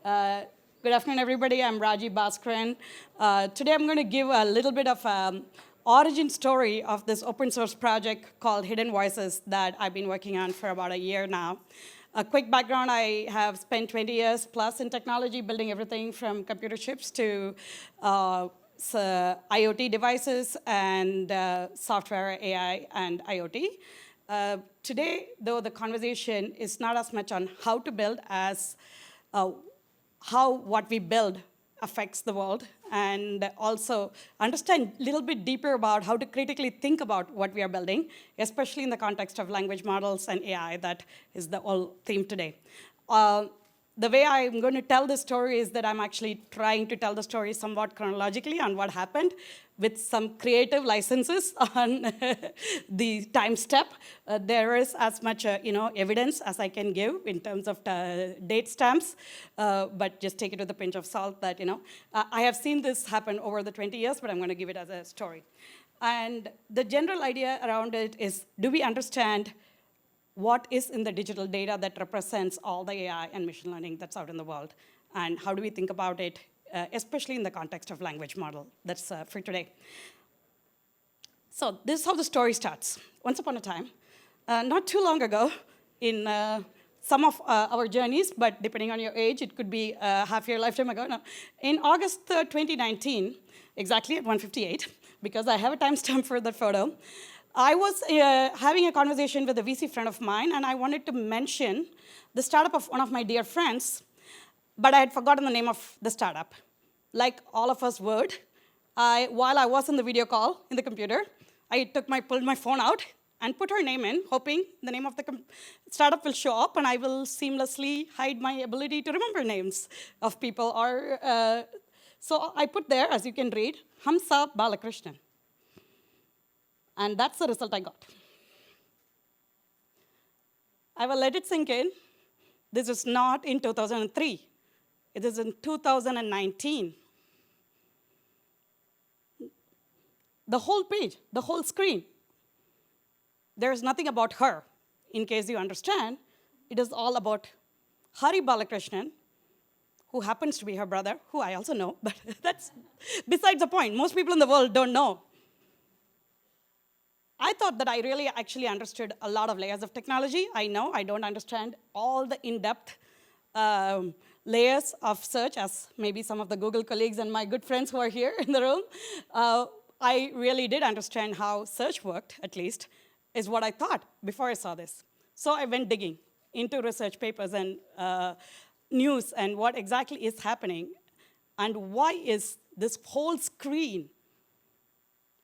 Good afternoon, everybody. I'm Raji Baskaran. Today, I'm going to give a little bit of origin story of this open source project called Hidden Voices that I've been working on for about a year now. A quick background, I have spent 20 years plus in technology, building everything from computer chips to IoT devices and software, AI, and IoT. Today, though, the conversation is not as much on how to build as how what we build affects the world, and also understand a little bit deeper about how to critically think about what we are building, especially in the context of language models and AI. That is the whole theme today. The way I'm going to tell this story is that I'm actually trying to tell the story somewhat chronologically on what happened, with some creative licenses on the time step. There is as much evidence as I can give in terms of date stamps, but just take it with a pinch of salt that I have seen this happen over the 20 years, but I'm going to give it as a story. And the general idea around it is, do we understand what is in the digital data that represents all the AI and machine learning that's out in the world? And how do we think about it, especially in the context of language model? That's for today. So this is how the story starts. Once upon a time, not too long ago, in some of our journeys, but depending on your age, it could be half your lifetime ago. No. In August 2019, exactly at 1:58, because I have a timestamp for that photo, I was having a conversation with a VC friend of mine, and I wanted to mention the startup of one of my dear friends, but I had forgotten the name of the startup. Like all of us would, while I was in the video call in the computer, I pulled my phone out and put her name in, hoping the name of the startup will show up, and I will seamlessly hide my ability to remember names of people. So I put there, as you can read, Hamsa Balakrishnan. And that's the result I got. I will let it sink in. This is not in 2003. It is in 2019. The whole page, the whole screen, there's nothing about her. In case you understand, it is all about Hari Balakrishnan, who happens to be her brother, who I also know, but that's besides the point. Most people in the world don't know. I thought that I really actually understood a lot of layers of technology. I know I don't understand all the in-depth layers of search, as maybe some of the Google colleagues and my good friends who are here in the room. I really did understand how search worked, at least, is what I thought before I saw this. So I went digging into research papers and news and what exactly is happening, and why is this whole screen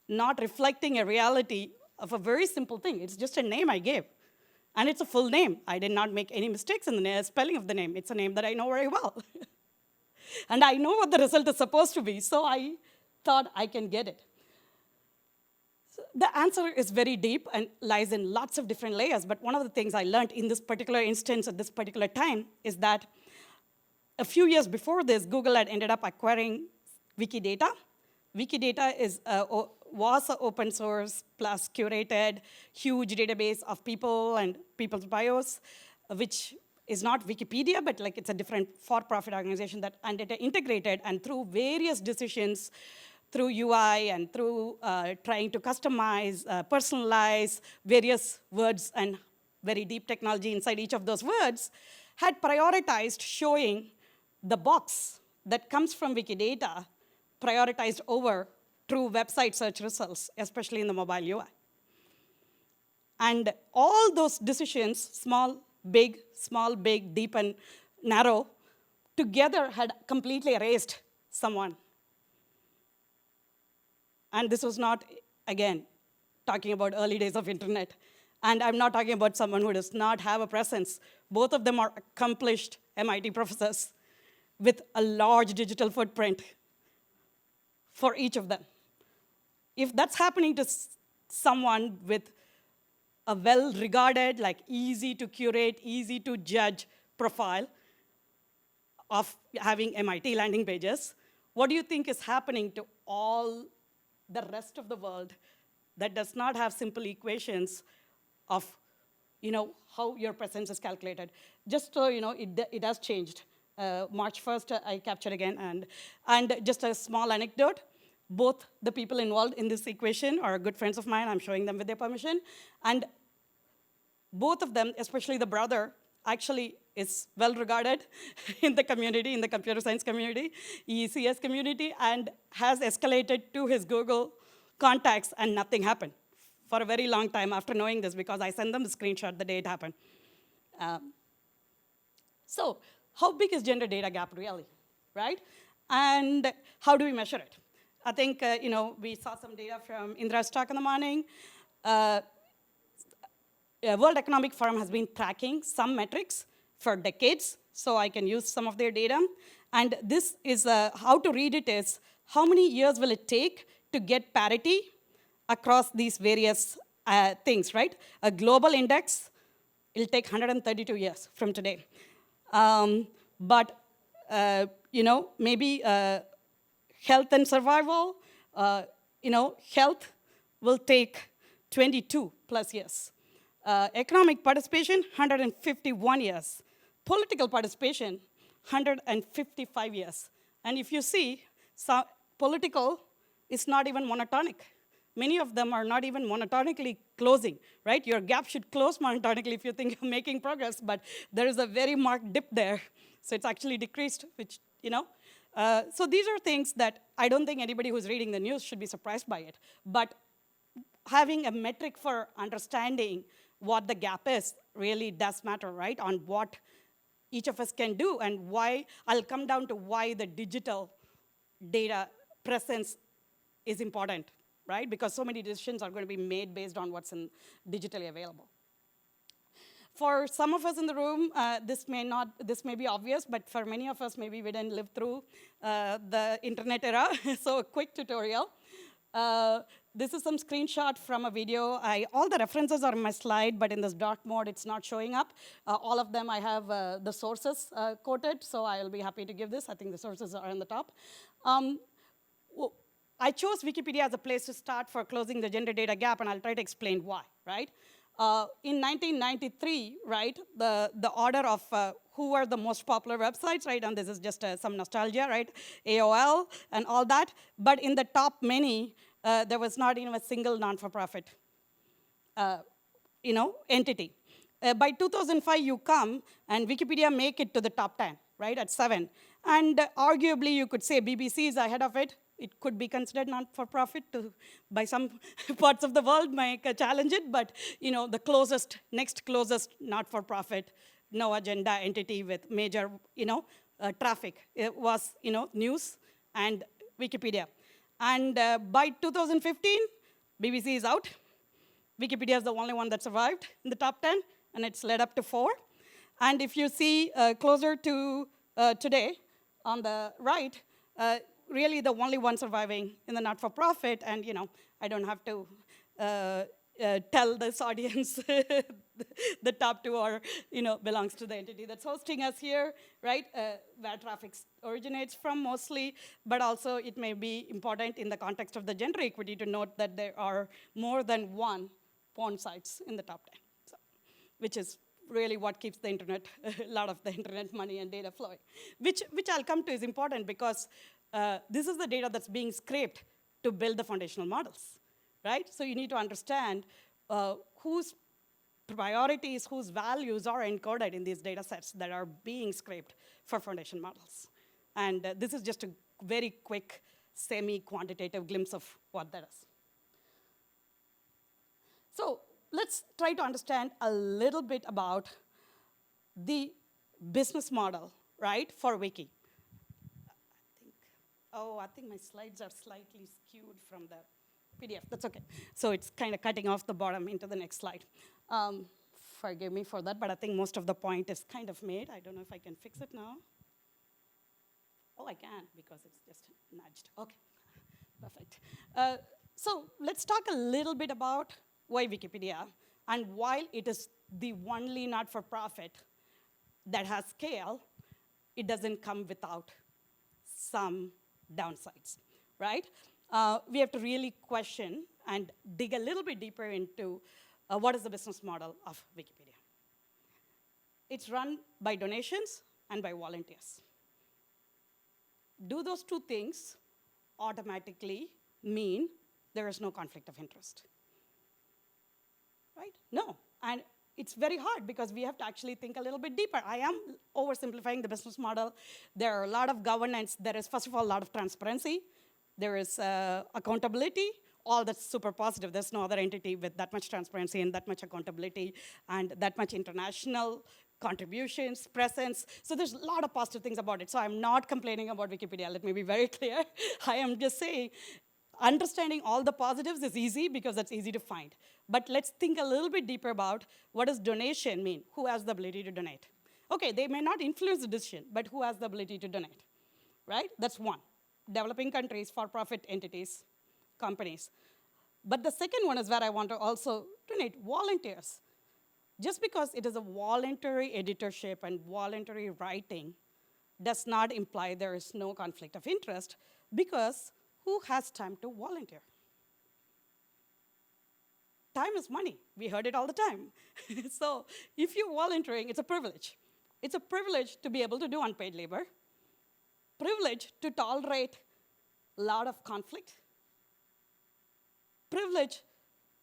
not reflecting a reality of a very simple thing. It's just a name I gave. And it's a full name. I did not make any mistakes in the spelling of the name. It's a name that I know very well. And I know what the result is supposed to be, so I thought I can get it. So the answer is very deep and lies in lots of different layers, but one of the things I learned in this particular instance at this particular time is that a few years before this, Google had ended up acquiring Wikidata. Wikidata was an open source plus curated huge database of people and people's bios, which is not Wikipedia, but like it's a different for-profit organization that integrated, and through various decisions, through UI and through trying to customize, personalize various words and very deep technology inside each of those words, had prioritized showing the box that comes from Wikidata prioritized over true website search results, especially in the mobile UI. And all those decisions, small, big, deep, and narrow, together had completely erased someone. And this was not, again, talking about early days of internet. And I'm not talking about someone who does not have a presence. Both of them are accomplished MIT professors with a large digital footprint for each of them. If that's happening to someone with a well-regarded, like easy to curate, easy to judge profile of having MIT landing pages, what do you think is happening to all the rest of the world that does not have simple equations of how your presence is calculated? Just so it has changed. March 1st, I captured again. And just a small anecdote, both the people involved in this equation are good friends of mine. I'm showing them with their permission. And both of them, especially the brother, actually is well regarded in the community, in the computer science community, ECS community, and has escalated to his Google contacts, and nothing happened for a very long time after knowing this, because I sent them the screenshot the day it happened. So how big is gender data gap really, right? And how do we measure it? I think we saw some data from Indra's talk in the morning. World Economic Forum has been tracking some metrics for decades, so I can use some of their data. And this is, how to read it is, how many years will it take to get parity across these various things, right? A global index, it'll take 132 years from today. But maybe health and survival, health will take 22 plus years. Economic participation, 151 years. Political participation, 155 years. And if you see, so political is not even monotonic. Many of them are not even monotonically closing, right? Your gap should close monotonically if you think you're making progress, but there is a very marked dip there. So it's actually decreased, which, so these are things that I don't think anybody who's reading the news should be surprised by it. But having a metric for understanding what the gap is really does matter, right? On what each of us can do, and why, I'll come down to why the digital data presence is important, right? Because so many decisions are going to be made based on what's digitally available. For some of us in the room, this may be obvious, but for many of us, maybe we didn't live through the internet era. So a quick tutorial. This is some screenshot from a video. All the references are in my slide, but in this dark mode, it's not showing up. All of them, I have the sources quoted, so I'll be happy to give this. I think the sources are on the top. I chose Wikipedia as a place to start for closing the gender data gap, and I'll try to explain why, right? In 1993, right, the order of who were the most popular websites, right, and this is just some nostalgia, right, AOL and all that, but in the top many, there was not even a single non-for-profit, entity. By 2005, you come, and Wikipedia make it to the top 10, right, at 7. And arguably, you could say BBC is ahead of it. It could be considered not-for-profit by some parts of the world, might challenge it, but the next closest not-for-profit, no agenda entity with major, traffic, it was, news and Wikipedia. And by 2015, BBC is out. Wikipedia is the only one that survived in the top 10, and it's led up to 4. And if you see closer to today, on the right, really the only one surviving in the not-for-profit, and I don't have to tell this audience the top 2 are, belongs to the entity that's hosting us here, right? Where traffic originates from mostly, but also it may be important in the context of the gender equity to note that there are more than one porn sites in the top 10, so, which is really what keeps the internet, a lot of the internet money and data flowing, which I'll come to is important because this is the data that's being scraped to build the foundational models, right? So you need to understand whose priorities, whose values are encoded in these data sets that are being scraped for foundation models. And this is just a very quick, semi-quantitative glimpse of what that is. So let's try to understand a little bit about the business model, right, for Wiki. I think my slides are slightly skewed from the PDF. That's OK. So it's kind of cutting off the bottom into the next slide. Forgive me for that, but I think most of the point is kind of made. I don't know if I can fix it now. Oh, I can, because it's just nudged. OK, perfect. So let's talk a little bit about why Wikipedia. And while it is the only not-for-profit that has scale, it doesn't come without some downsides, right? We have to really question and dig a little bit deeper into what is the business model of Wikipedia. It's run by donations, and by volunteers. Do those two things automatically mean there is no conflict of interest? Right? No. And it's very hard because we have to actually think a little bit deeper. I am oversimplifying the business model. There are a lot of governance. There is, first of all, a lot of transparency. There is accountability. All that's super positive. There's no other entity with that much transparency and that much accountability and that much international contributions, presence. So there's a lot of positive things about it. So I'm not complaining about Wikipedia. Let me be very clear. I am just saying understanding all the positives is easy because that's easy to find. But let's think a little bit deeper about what does donation mean? Who has the ability to donate? Okay, they may not influence the decision, but who has the ability to donate? Right? That's one. Developing countries, for-profit entities, companies. But the second one is where I want to also donate, volunteers. Just because it is a voluntary editorship and voluntary writing does not imply there is no conflict of interest, because who has time to volunteer? Time is money. We heard it all the time. So if you're volunteering, it's a privilege. It's a privilege to be able to do unpaid labor, privilege to tolerate a lot of conflict, privilege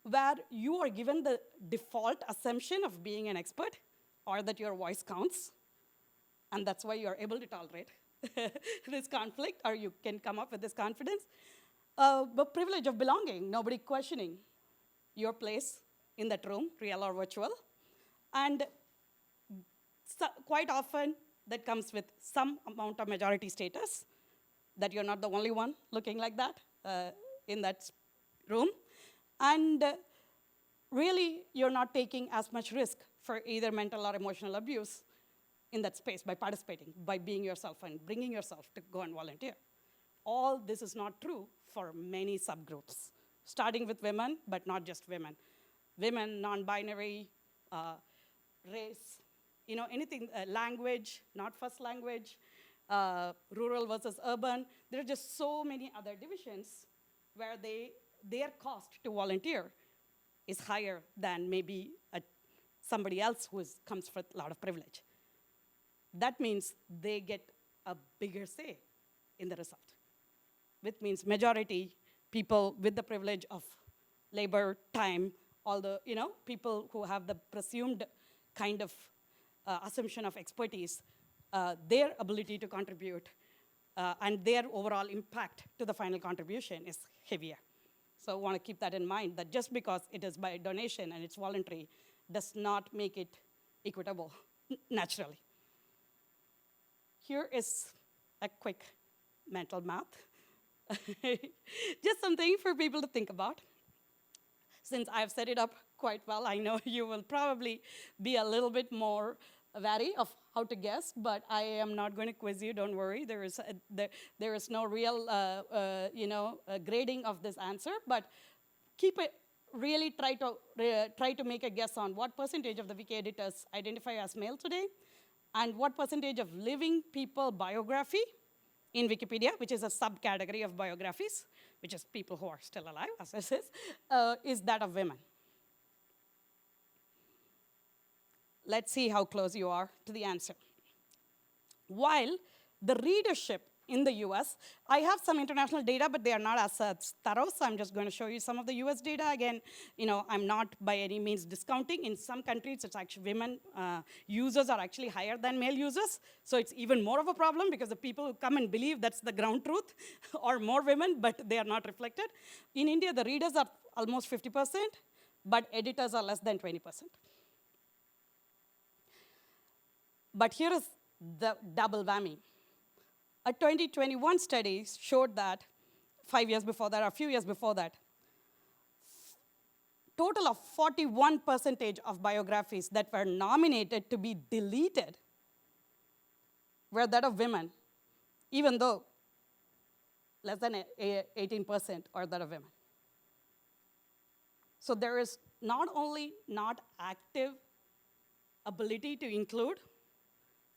where you are given the default assumption of being an expert or that your voice counts, and that's why you're able to tolerate this conflict, or you can come up with this confidence. The privilege of belonging, nobody questioning your place in that room, real or virtual. And so quite often, that comes with some amount of majority status, that you're not the only one looking like that in that room. And really, you're not taking as much risk for either mental or emotional abuse in that space by participating, by being yourself and bringing yourself to go and volunteer. All this is not true for many subgroups, starting with women, but not just women. Women, non-binary, race, anything, language, not first language, rural versus urban. There are just so many other divisions where their cost to volunteer is higher than maybe somebody else who comes with a lot of privilege. That means they get a bigger say in the result, which means majority people with the privilege of labor, time, all the people who have the presumed kind of assumption of expertise, their ability to contribute and their overall impact to the final contribution is heavier. So I want to keep that in mind, that just because it is by donation and it's voluntary does not make it equitable naturally. Here is a quick mental math. Just something for people to think about. Since I've set it up quite well, I know you will probably be a little bit more wary of how to guess, but I am not going to quiz you, don't worry. There is no real grading of this answer, but really try to make a guess on what percentage of the Wiki editors identify as male today, and what percentage of living people biography in Wikipedia, which is a subcategory of biographies, which is people who are still alive, as I says, is that of women. Let's see how close you are to the answer. While the readership in the US, I have some international data, but they are not as thorough, so I'm just going to show you some of the US data. Again, I'm not by any means discounting. In some countries, it's actually women users are actually higher than male users, so it's even more of a problem because the people who come and believe that's the ground truth are more women, but they are not reflected. In India, the readers are almost 50%, but editors are less than 20%. But here is the double whammy. A 2021 study showed that 5 years before that, or a few years before that, total of 41% of biographies that were nominated to be deleted were that of women, even though less than 18% are that of women. So there is not only not active ability to include,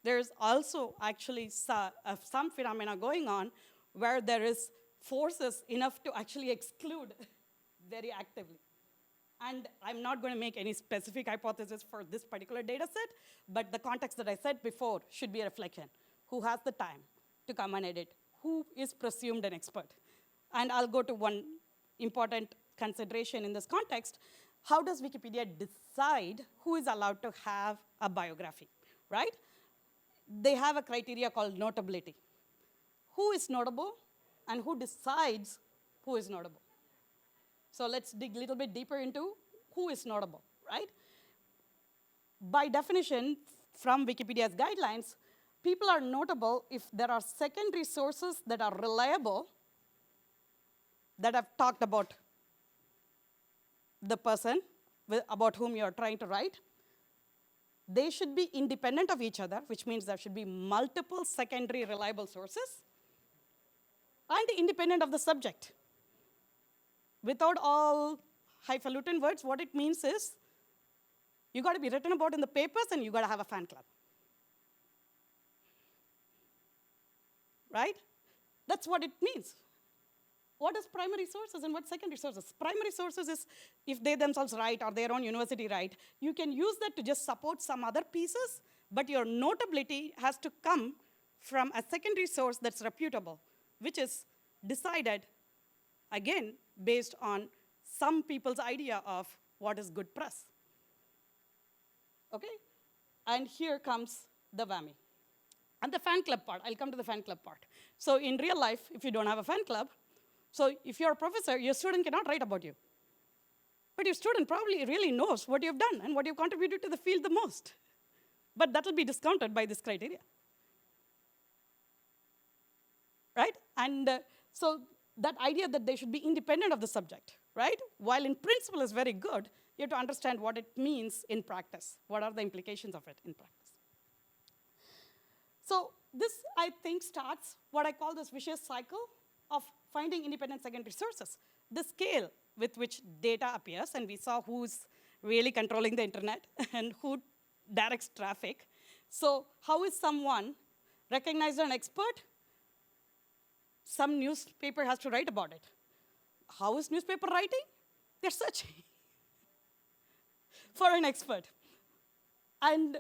there's also actually some phenomena going on where there is forces enough to actually exclude very actively. And I'm not going to make any specific hypothesis for this particular data set, but the context that I said before should be a reflection. Who has the time to come and edit? Who is presumed an expert? And I'll go to one important consideration in this context. How does Wikipedia decide who is allowed to have a biography, right? They have a criteria called notability. Who is notable and who decides who is notable? So let's dig a little bit deeper into who is notable, right? By definition, from Wikipedia's guidelines, people are notable if there are secondary sources that are reliable that have talked about the person about whom you're trying to write. They should be independent of each other, which means there should be multiple secondary reliable sources, and independent of the subject. Without all highfalutin words, what it means is you got to be written about in the papers and you got to have a fan club. Right? That's what it means. What is primary sources and what secondary sources? Primary sources is if they themselves write or their own university write, you can use that to just support some other pieces, but your notability has to come from a secondary source that's reputable, which is decided, again, based on some people's idea of what is good press. Okay? And here comes the whammy. And the fan club part, I'll come to the fan club part. So in real life, if you don't have a fan club, so if you're a professor, your student cannot write about you. But your student probably really knows what you've done and what you've contributed to the field the most. But that will be discounted by this criteria. Right? And so that idea that they should be independent of the subject, right? While in principle is very good, you have to understand what it means in practice. What are the implications of it in practice? So this, I think, starts what I call this vicious cycle of finding independent secondary sources. The scale with which data appears, and we saw who's really controlling the internet and who directs traffic. So how is someone recognized as an expert? Some newspaper has to write about it. How is newspaper writing? They're searching for an expert. And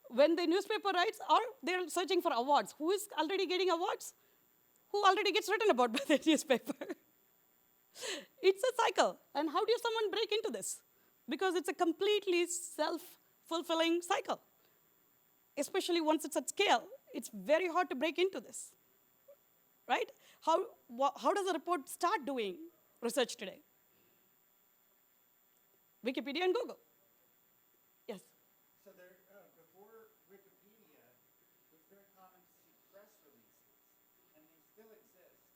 when the newspaper writes, or they're searching for awards. Who is already getting awards? Who already gets written about by the newspaper? It's a cycle. And how do someone break into this? Because it's a completely self-fulfilling cycle. Especially once it's at scale, it's very hard to break into this. Right? How does a report start doing research today? Wikipedia and Google. Yes? So there, before Wikipedia, it was very common to see press releases, and they still exist,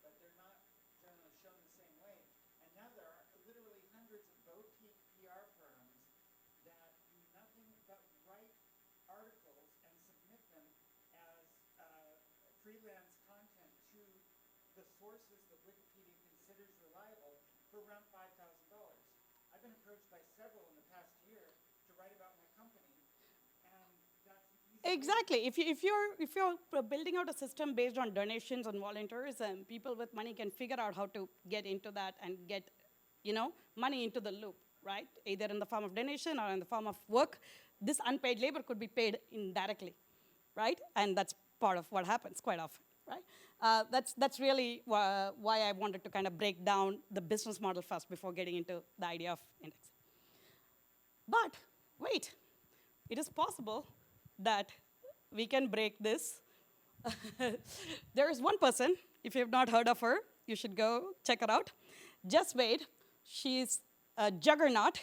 but they're not generally shown the same way. And now there are literally hundreds of boutique PR firms that do nothing but write articles and submit them as freelance content to the sources that Wikipedia considers reliable for around $5,000. I've been approached by several in the past year to write about my company, and that's an easy Exactly. If you're building out a system based on donations and volunteerism, people with money can figure out how to get into that and get, money into the loop, right? Either in the form of donation or in the form of work. This unpaid labor could be paid indirectly, right? And that's part of what happens quite often, right? That's really why I wanted to kind of break down the business model first before getting into the idea of indexing. But wait, it is possible that we can break this. There is one person, if you have not heard of her, you should go check her out. Jess Wade, she's a juggernaut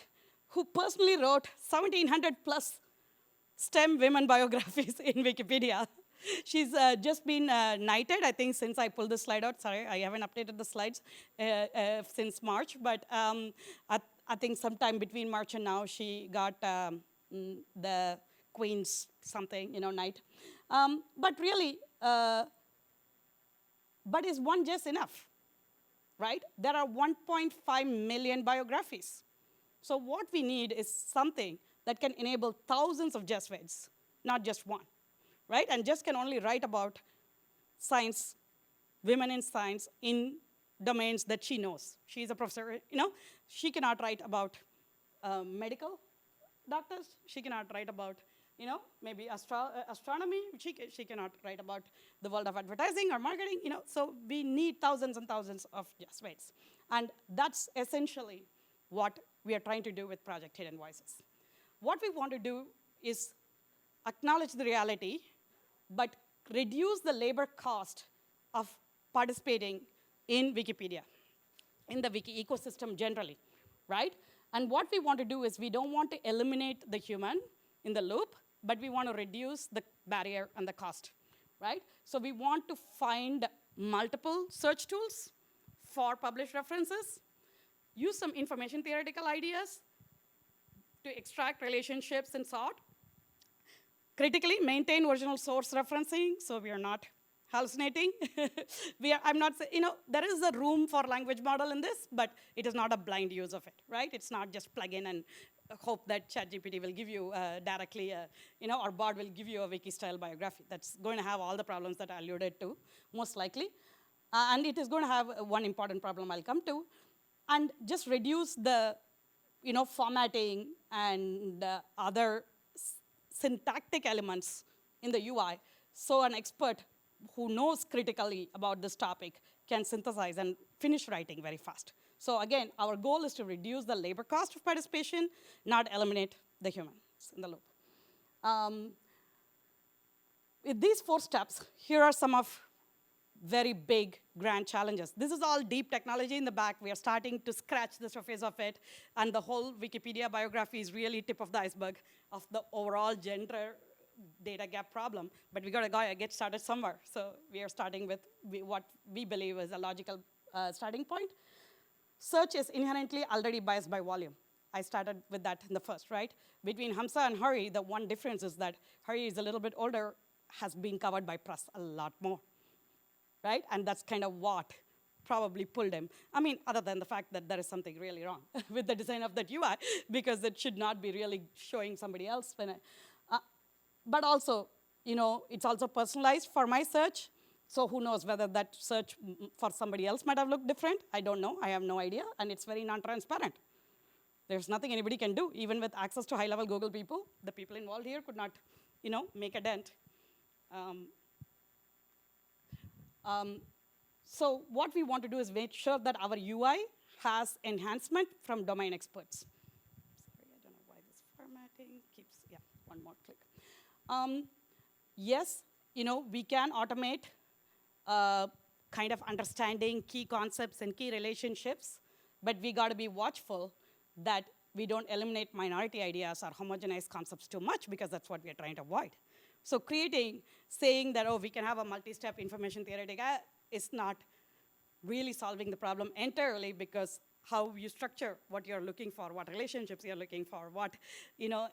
who personally wrote 1,700 plus STEM women biographies in Wikipedia. She's just been knighted, I think, since I pulled this slide out. Sorry, I haven't updated the slides since March, but I think sometime between March and now, she got the Queen's something, knight. But really, but is one just enough, right? There are 1.5 million biographies. So what we need is something that can enable thousands of Jess Wades, not just one. Right? And Jess can only write about science, women in science, in domains that she knows. She's a professor, She cannot write about medical doctors. She cannot write about, maybe astronomy. She cannot write about the world of advertising or marketing. So we need thousands and thousands of just weights, and that's essentially what we are trying to do with Project Hidden Voices. What we want to do is acknowledge the reality, but reduce the labor cost of participating in Wikipedia, in the wiki ecosystem generally, right? And what we want to do is we don't want to eliminate the human in the loop, but we want to reduce the barrier and the cost, right? So we want to find multiple search tools for published references, use some information theoretical ideas to extract relationships and sort, critically maintain original source referencing, so we are not hallucinating. I'm not saying, there is a room for language model in this, but it is not a blind use of it, right? It's not just plug in and hope that ChatGPT will give you directly, or bot will give you a wiki-style biography. That's going to have all the problems that I alluded to, most likely. And it is going to have one important problem I'll come to, and just reduce the, formatting and other syntactic elements in the UI, so an expert who knows critically about this topic can synthesize and finish writing very fast. So again, our goal is to reduce the labor cost of participation, not eliminate the humans in the loop. With these 4 steps, here are some of very big, grand challenges. This is all deep technology in the back. We are starting to scratch the surface of it, and the whole Wikipedia biography is really tip of the iceberg of the overall gender data gap problem, but we got to get started somewhere. So we are starting with what we believe is a logical starting point. Search is inherently already biased by volume. I started with that in the first, right? Between Hamza and Hari, the one difference is that Hari is a little bit older, has been covered by press a lot more, right? And that's kind of what probably pulled him. I mean, other than the fact that there is something really wrong with the design of that UI, because it should not be really showing somebody else. But also, it's also personalized for my search. So who knows whether that search for somebody else might have looked different? I don't know. I have no idea. And it's very non-transparent. There's nothing anybody can do. Even with access to high-level Google people, the people involved here could not, make a dent. So what we want to do is make sure that our UI has enhancement from domain experts. Sorry, I don't know why this formatting keeps, one more click. Yes, we can automate kind of understanding key concepts and key relationships, but we got to be watchful that we don't eliminate minority ideas or homogenize concepts too much, because that's what we are trying to avoid. So saying that, we can have a multi-step information theoretic is not really solving the problem entirely, because how you structure what you're looking for, what relationships you're looking for, what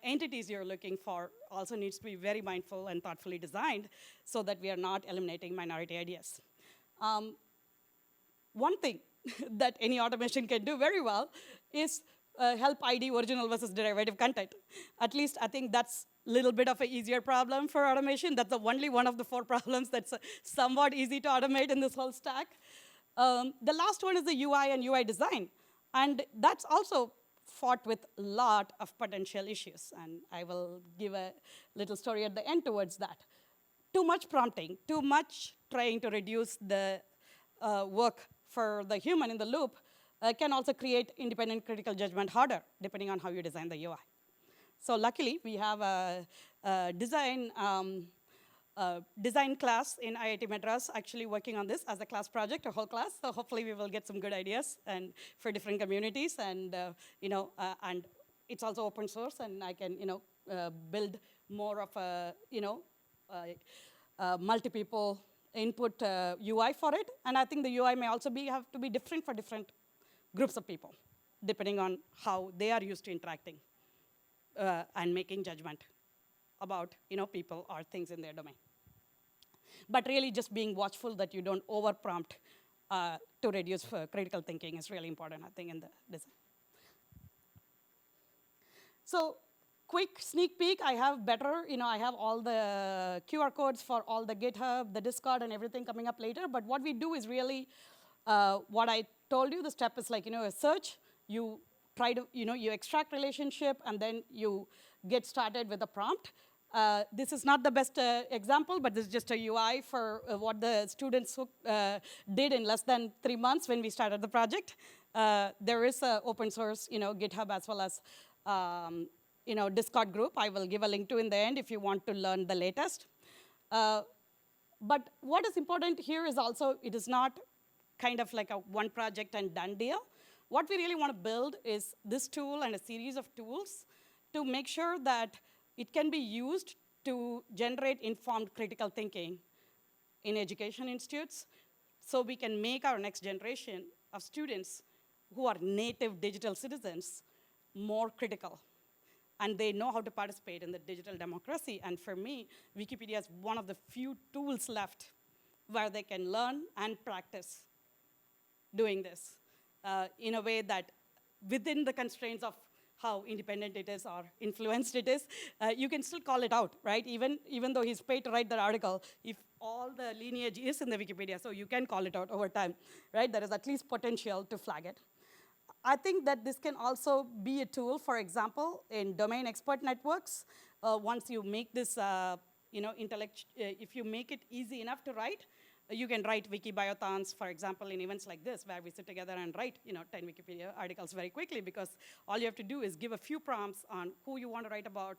entities you're looking for also needs to be very mindful and thoughtfully designed so that we are not eliminating minority ideas. One thing that any automation can do very well is help ID original versus derivative content. At least I think that's a little bit of an easier problem for automation. That's the only one of the 4 problems that's somewhat easy to automate in this whole stack. The last one is the UI and UI design. And that's also fought with a lot of potential issues. And I will give a little story at the end towards that. Too much prompting, too much trying to reduce the work for the human in the loop can also create independent critical judgment harder, depending on how you design the UI. So luckily, we have a design class in IIT Madras actually working on this as a class project, a whole class. So hopefully we will get some good ideas and for different communities, and and it's also open source, and I can build more of a multi-people input UI for it. And I think the UI may also have to be different for different groups of people, depending on how they are used to interacting and making judgment about people or things in their domain. But really just being watchful that you don't over-prompt to reduce critical thinking is really important, I think, in the design. So quick sneak peek, I have I have all the QR codes for all the GitHub, the Discord, and everything coming up later. But what we do is really what I told you. The step is like, a search. You try to, you extract relationship, and then you get started with a prompt. This is not the best example, but this is just a UI for what the students did in less than 3 months when we started the project. There is an open source, GitHub, as well as Discord group. I will give a link to in the end if you want to learn the latest. But what is important here is also, it is not kind of like a one project and done deal. What we really want to build is this tool and a series of tools to make sure that it can be used to generate informed critical thinking in education institutes, so we can make our next generation of students who are native digital citizens more critical. And they know how to participate in the digital democracy. And for me, Wikipedia is one of the few tools left where they can learn and practice doing this in a way that within the constraints of how independent it is or influenced it is, you can still call it out, right? Even though he's paid to write that article, if all the lineage is in the Wikipedia, so you can call it out over time, right? There is at least potential to flag it. I think that this can also be a tool, for example, in domain expert networks. Once you make this, if you make it easy enough to write, you can write Wikibiothons, for example, in events like this, where we sit together and write 10 Wikipedia articles very quickly, because all you have to do is give a few prompts on who you want to write about,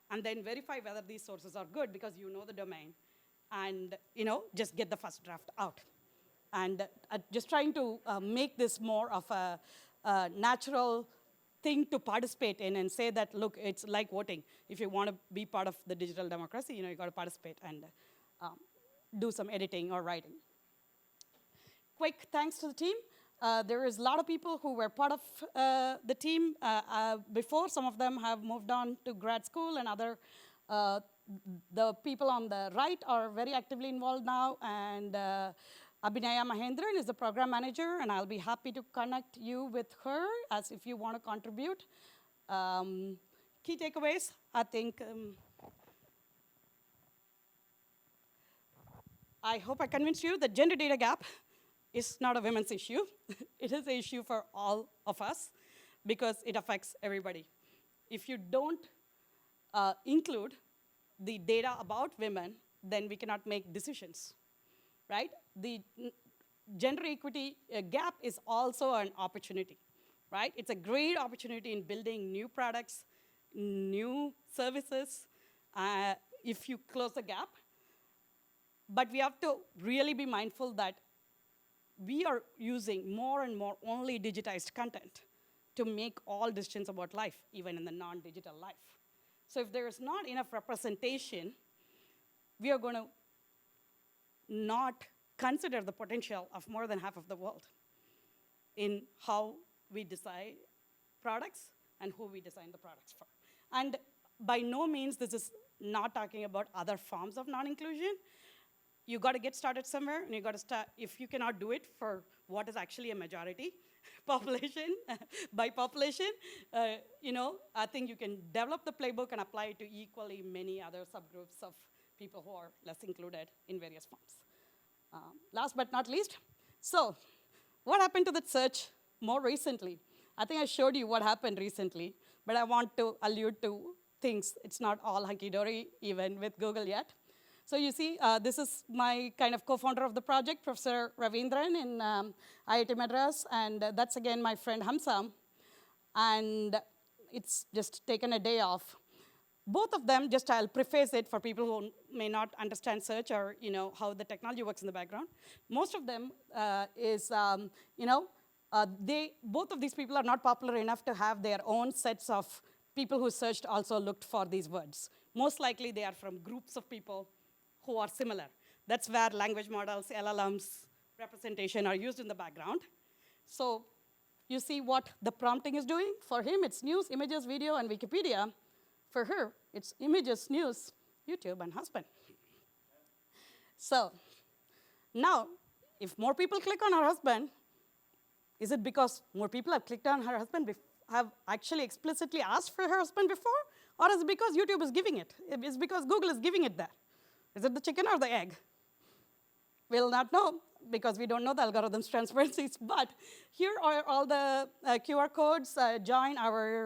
and then verify whether these sources are good, because you know the domain, and just get the first draft out. And just trying to make this more of a natural thing to participate in, and say that, look, it's like voting. If you want to be part of the digital democracy, you got to participate and do some editing or writing. Quick thanks to the team. There is a lot of people who were part of the team before. Some of them have moved on to grad school, and the people on the right are very actively involved now, and Abhinaya Mahendran is the program manager, and I'll be happy to connect you with her as if you want to contribute. Key takeaways, I think, I hope I convinced you that gender data gap is not a women's issue. It is an issue for all of us, because it affects everybody. If you don't include the data about women, then we cannot make decisions, right? The gender equity gap is also an opportunity, right? It's a great opportunity in building new products, new services, if you close the gap. But we have to really be mindful that we are using more and more only digitized content to make all decisions about life, even in the non-digital life. So if there is not enough representation, we are going to not consider the potential of more than half of the world in how we decide products and who we design the products for. And by no means this is not talking about other forms of non-inclusion. You got to get started somewhere, and you got to start. If you cannot do it for what is actually a majority population, by population, I think you can develop the playbook and apply it to equally many other subgroups of people who are less included in various forms. Last but not least, so what happened to that search more recently? I think I showed you what happened recently, but I want to allude to things. It's not all hunky-dory, even with Google yet. So you see, this is my kind of co-founder of the project, Professor Ravindran in IIT Madras, and that's again my friend Hamza. And it's just taken a day off. Both of them, just I'll preface it for people who may not understand search or how the technology works in the background. Most of them both of these people are not popular enough to have their own sets of people who searched also looked for these words. Most likely they are from groups of people who are similar. That's where language models, LLMs, representation are used in the background. So you see what the prompting is doing. For him, it's news, images, video, and Wikipedia. For her, it's images, news, YouTube, and husband. So now, if more people click on her husband, is it because more people have clicked on her husband, have actually explicitly asked for her husband before? Or is it because YouTube is giving it? It's because Google is giving it there. Is it the chicken or the egg? We'll not know because we don't know the algorithms transparencies. But here are all the QR codes. Join our